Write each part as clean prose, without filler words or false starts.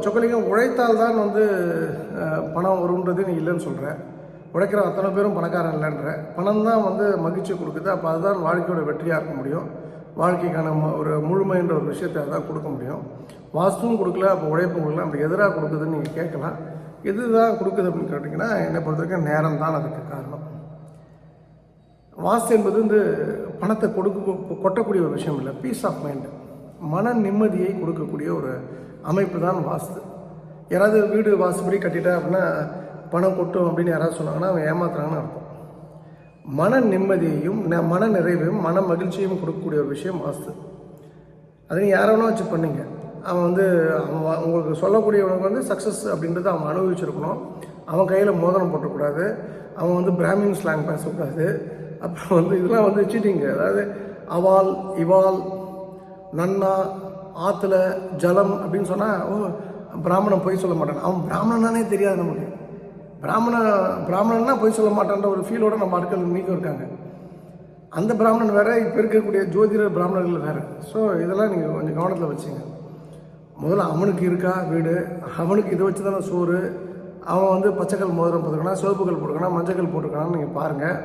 சொக்கலிங்கம் உழைத்தால் தான் வந்து பணம் வருன்றது நீ இல்லைன்னு சொல்கிறேன். உழைக்கிற அத்தனை பேரும் பணக்காரன் இல்லைன்ற. பணம் தான் வந்து மகிழ்ச்சி கொடுக்குது. அப்போ அதுதான் வாழ்க்கையோட வெற்றியாக இருக்க முடியும். வாழ்க்கைக்கான ஒரு முழுமைன்ற ஒரு விஷயத்தை அதான் கொடுக்க முடியும். வாஸ்துவும் கொடுக்கல, அப்போ உழைப்பும் கொடுக்கல, அப்போ எதிராக கொடுக்குதுன்னு நீங்கள் கேட்கலாம். எது தான் கொடுக்குது அப்படின்னு கேட்டிங்கன்னா, என்னை பொறுத்த வரைக்கும் நேரம் தான் அதுக்கு காரணம். வாஸ்து என்பது வந்து பணத்தை கொட்டக்கூடிய ஒரு விஷயம் இல்லை, பீஸ் ஆஃப் மைண்டு, மன நிம்மதியை கொடுக்கக்கூடிய ஒரு அமைப்பு தான் வாஸ்து. யாராவது வீடு வாஸ்துபடி கட்டிட்டேன் அப்படின்னா பணம் கொட்டும் அப்படின்னு யாராவது சொன்னாங்கன்னா அவன் ஏமாத்துறாங்கன்னு அர்த்தம். மன நிம்மதியையும் மன நிறைவையும் மன மகிழ்ச்சியும் கொடுக்கக்கூடிய ஒரு விஷயம் வாஸ்து. அதையும் யாரெல்லாம் வச்சு பண்ணிங்க. அவன் வந்து உங்களுக்கு சொல்லக்கூடியவனுக்கு வந்து சக்ஸஸ் அப்படின்றத அவன் அனுபவிச்சிருக்கணும். அவன் கையில் மோதிரம் போட்டக்கூடாது, அவன் வந்து பிராமின் ஸ்லாங் பேசக்கூடாது. அப்புறம் வந்து இதெல்லாம் வந்து சீட்டிங்க. அதாவது அவால் இவால் நன்னா ஆற்றுல ஜலம் அப்படின்னு சொன்னால் பிராமணன் பொய் சொல்ல மாட்டான். அவன் பிராமணனானே தெரியாது நமக்கு. பிராமணன்னா பொய் சொல்ல மாட்டான்ற ஒரு ஃபீலோட நம்ம ஆட்கள் நீக்கம் இருக்காங்க. அந்த பிராமணன் வேறு, இப்போ இருக்கக்கூடிய ஜோதிடர் பிராமணர்கள் வேறு. ஸோ இதெல்லாம் நீங்கள் கொஞ்சம் கவனத்தில் வச்சுங்க. முதல்ல அவனுக்கு இருக்கா வீடு, அவனுக்கு இதை வச்சு தானே சோறு, அவன் வந்து பச்சைக்கல் மோதிரம் போட்டுக்கணும், சிவப்புகள் போட்டுக்கணும், மஞ்சள் போட்டுக்கணும்னு நீங்கள் பாருங்கள்.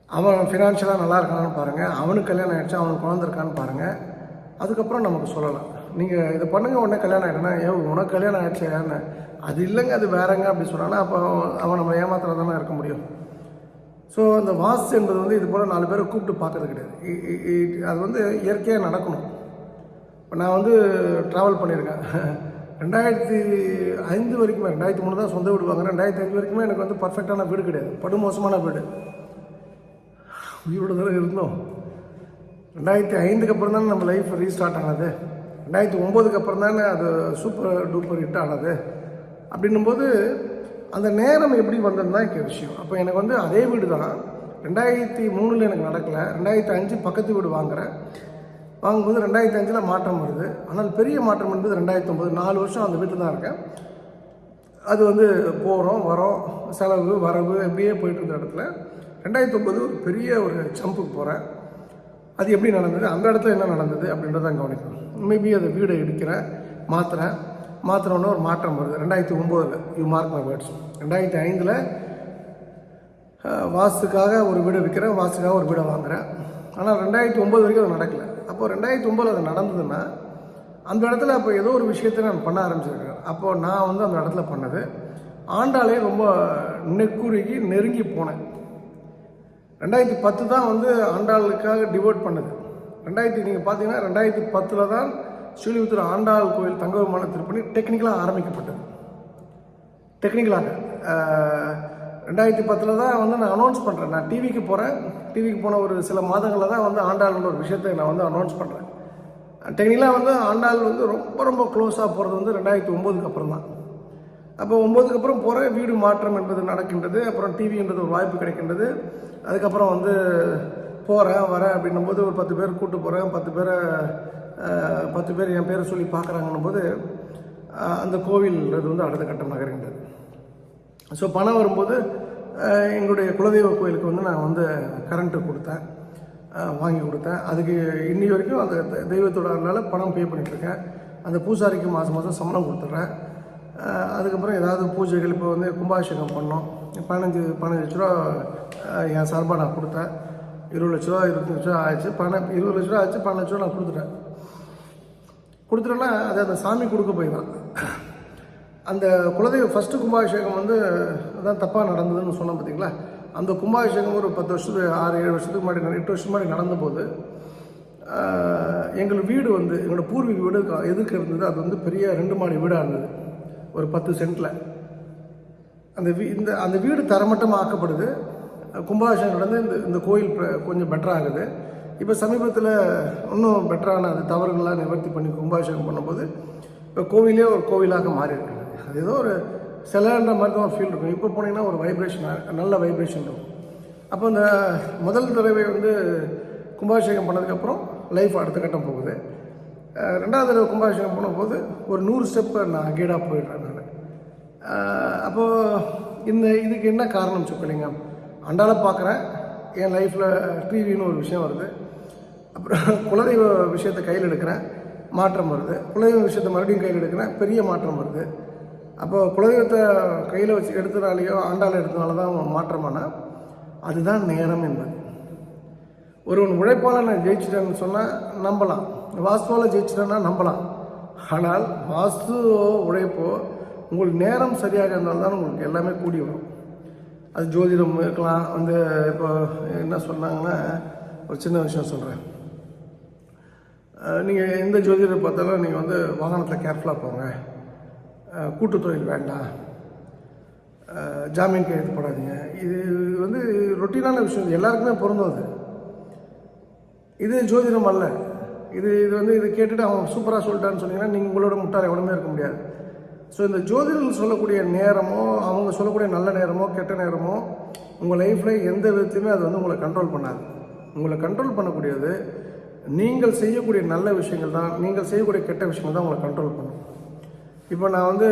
அவன் ஃபினான்ஷியலாக நல்லா இருக்கான்னு பாருங்கள். அவனுக்கு கல்யாணம் ஆகிடுச்சா, அவனுக்கு குழந்தை இருக்கான்னு பாருங்கள். அதுக்கப்புறம் நமக்கு சொல்லலாம். நீங்கள் இதை பண்ணுங்கள், உடனே கல்யாணம் ஆகிடுனா உனக்கு கல்யாணம் ஆகிடுச்சு ஏன்னு அது இல்லைங்க அது வேறங்க அப்படி சொன்னான்னா அப்போ அவன் நம்ம ஏமாத்திரம் தானே இருக்க முடியும். ஸோ அந்த வாஸ்து என்பது வந்து இது போல் 4 பேரை கூப்பிட்டு பார்க்கறது கிடையாது. அது வந்து இயற்கையாக நடக்கணும். இப்போ நான் வந்து ட்ராவல் பண்ணியிருக்கேன். 2005 வரைக்குமே, 2003 தான் சொந்த வீடு வாங்குறேன். 2005 வரைக்குமே எனக்கு வந்து பர்ஃபெக்டான வீடு கிடையாது, படுமோசமான வீடு. உயிரோடு தானே இருந்தோம். 2005க்கு அப்புறம் தானே நம்ம லைஃப் ரீஸ்டார்ட் ஆனது. 2009க்கு அப்புறம் தானே அது சூப்பர் டூப்பர் ஹிட் ஆனது. அப்படின்னும்போது அந்த நேரம் எப்படி வந்ததுன்னு தான் விஷயம். அப்போ எனக்கு வந்து அதே வீடு தான் 2003 எனக்கு நடக்கலை. 2005 பக்கத்து வீடு வாங்கும்போது 2005 மாற்றம் வருது. ஆனால் பெரிய மாற்றம் என்பது 2009. 4 வருஷம் அந்த வீட்டில் தான் இருக்கேன். அது வந்து போகிறோம் வரோம், செலவு வரவு எப்படியே போயிட்டு இருந்த இடத்துல 2009 ஒரு பெரிய ஒரு ஜம்புக்கு போகிறேன். அது எப்படி நடந்தது, அந்த இடத்துல என்ன நடந்தது அப்படின்றதான் கவனிக்கணும். மேபி அதை வீடை இடிக்கிறேன், மாத்திரம்னு ஒரு மாற்றம் வருது 2009. You mark my words. 2005 வாஸ்துக்காக ஒரு வீடை விற்கிறேன், வாஸ்துக்காக ஒரு வீடை வாங்குகிறேன். ஆனால் 2009 வரைக்கும் அது நடக்கலை. அப்போ 2009 அது நடந்ததுன்னா அந்த இடத்துல அப்போ ஏதோ ஒரு விஷயத்தை நான் பண்ண ஆரம்பிச்சிருக்கேன். அப்போது நான் வந்து அந்த இடத்துல பண்ணது ஆண்டாலே ரொம்ப நெக்குருகி நெருங்கி போனேன். 2010 தான் வந்து ஆண்டாளுக்காக டிவோட் பண்ணது. நீங்கள் பார்த்தீங்கன்னா 2010 தான் ஸ்ரீவில்லிபுத்தூர் ஆண்டாள் கோயில் தங்க விமான திருப்பணி டெக்னிக்கலாக ஆரம்பிக்கப்பட்டது. டெக்னிக்கலாக 2010 தான் வந்து நான் அனௌன்ஸ் பண்ணுறேன். நான் டிவிக்கு போன ஒரு சில மாதங்களில் தான் வந்து ஆண்டாள்ன்ற ஒரு விஷயத்தை நான் வந்து அனௌன்ஸ் பண்ணுறேன். டெக்னிக்கலாக வந்து ஆண்டாள் வந்து ரொம்ப ரொம்ப க்ளோஸாக போகிறது வந்து 2009க்கு அப்புறம் தான். அப்போ 9க்கு அப்புறம் போகிற வீடு மாற்றம் என்பது நடக்கின்றது. அப்புறம் டிவின்றது ஒரு வாய்ப்பு கிடைக்கின்றது. அதுக்கப்புறம் வந்து போகிறேன் வரேன் அப்படின்னும்போது ஒரு 10 பேர் கூப்பிட்டு போகிறேன். 10 பேர் என் பேரை சொல்லி பார்க்குறாங்கன்னும் போது அந்த கோவில்ன்றது வந்து அடுத்த கட்டம் நகர்கின்றது. ஸோ பணம் வரும்போது எங்களுடைய குலதெய்வ கோயிலுக்கு வந்து நான் வந்து கரண்ட்டு வாங்கி கொடுத்தேன். அதுக்கு இன்னி வரைக்கும் அந்த தெய்வத்தோட அருளால் பணம் பே பண்ணிகிட்ருக்கேன். அந்த பூசாரிக்கு மாதம் சம்பளம் கொடுத்துட்றேன். அதுக்கப்புறம் ஏதாவது பூஜைகள் இப்போ வந்து கும்பாபிஷேகம் பண்ணோம். 15 லட்ச ரூபா என் சார்பாக நான் கொடுத்தேன். 20 லட்ச ரூபா 25 லட்ச ரூபா ஆயிடுச்சு. 20 லட்ச ரூபா ஆச்சு. 12 லட்ச ரூபா நான் கொடுத்துட்டேன்னா அது அந்த சாமி கொடுக்க போய் தான். அந்த குலதெய்வ ஃபஸ்ட்டு கும்பாபிஷேகம் வந்து அதான் தப்பாக நடந்ததுன்னு சொன்னோம் பார்த்தீங்களா. அந்த கும்பாபிஷேகம் ஒரு 10 வருஷத்துக்கு 6-7 வருஷத்துக்கு முன்னாடி 8 வருஷம் முன்னாடி நடந்தபோது எங்கள் வீடு வந்து எங்களோட பூர்வீக வீடு எதுக்கு இருந்தது. அது வந்து பெரிய 2 மாடி வீடாக இருந்தது, ஒரு 10 சென்ட்டில். அந்த வீடு தரமட்டமாக ஆக்கப்படுது. கும்பாபிஷேகம் நடந்து இந்த கோயில் கொஞ்சம் பெட்டராகுது. இப்போ சமீபத்தில் இன்னும் பெட்டரான அது தவறுகள்லாம் நிவர்த்தி பண்ணி கும்பாபிஷேகம் பண்ணும்போது இப்போ கோவிலே ஒரு கோவிலாக மாறி இருக்குது. அது ஏதோ ஒரு சிலன்ற மாதிரி தான் ஒரு ஃபீல் இருக்கும். இப்போ போனீங்கன்னா ஒரு வைப்ரேஷன், நல்ல வைப்ரேஷன் இருக்கும். அப்போ இந்த முதல் தடவை வந்து கும்பாபிஷேகம் பண்ணதுக்கப்புறம் லைஃப் அடுத்த கட்டம் போகுது. 2வது தடவை கும்பாபிஷேகம் பண்ணும்போது ஒரு 100 ஸ்டெப்பு நான் கீடாக போயிடுறேன் நான். அப்போது இதுக்கு என்ன காரணம் சொக்கலிங்கம்? அண்டால பார்க்குறேன், என் லைஃப்பில் டிவின்னு ஒரு விஷயம் வருது. அப்புறம் குலதெய்வ விஷயத்தை கையில் எடுக்கிறேன். மாற்றம் வருது. குலதெய்வ விஷயத்தை மறுபடியும் கையில் எடுக்கிறேன், பெரிய மாற்றம் வருது. அப்போ குலதெய்வத்தை கையில் வச்சு எடுத்தனாலேயோ ஆண்டாள் எடுத்தனால தான் மாற்றமானால் அதுதான் நேரம் என்பது. ஒருவன் உழைப்பால் நான் ஜெயிச்சிட்டேன்னு சொன்னால் நம்பலாம், வாஸ்துவால் ஜெயிச்சிட்டேன்னா நம்பலாம். ஆனால் வாஸ்துவோ உழைப்போ உங்களுக்கு நேரம் சரியாக இருந்தால்தான் தான் உங்களுக்கு எல்லாமே கூடி வரும். அது ஜோதிடம் இருக்கலாம். வந்து இப்போ என்ன சொன்னாங்கன்னா, ஒரு சின்ன விஷயம் சொல்கிறேன். நீங்கள் எந்த ஜோதிடரை பார்த்தாலும் நீங்கள் வந்து வாகனத்தில் கேர்ஃபுல்லாக போங்க, கூட்டு தொழில் வேண்டாம், ஜாமீன் கையெழுத்து போடாதீங்க. இது வந்து ரொட்டீனான விஷயம், எல்லாருக்குமே பொருந்தும். அது இது ஜோதிடம் அல்ல. இது வந்து இது கேட்டுட்டு அவன் சூப்பராக சொல்லிட்டான்னு சொன்னீங்கன்னா நீங்கள் உங்களோட முட்டாள் எவனுமே இருக்க முடியாது. ஸோ இந்த ஜோதிடர்கள் சொல்லக்கூடிய நேரமோ, அவங்க சொல்லக்கூடிய நல்ல நேரமோ கெட்ட நேரமோ உங்கள் லைஃப்பில் எந்த விதத்துலையுமே அது வந்து உங்களை கண்ட்ரோல் பண்ணாது. உங்களை கண்ட்ரோல் பண்ணக்கூடியது நீங்கள் செய்யக்கூடிய நல்ல விஷயங்கள் தான், நீங்கள் செய்யக்கூடிய கெட்ட விஷயங்கள் தான் உங்களை கண்ட்ரோல் பண்ணும். இப்போ நான் வந்து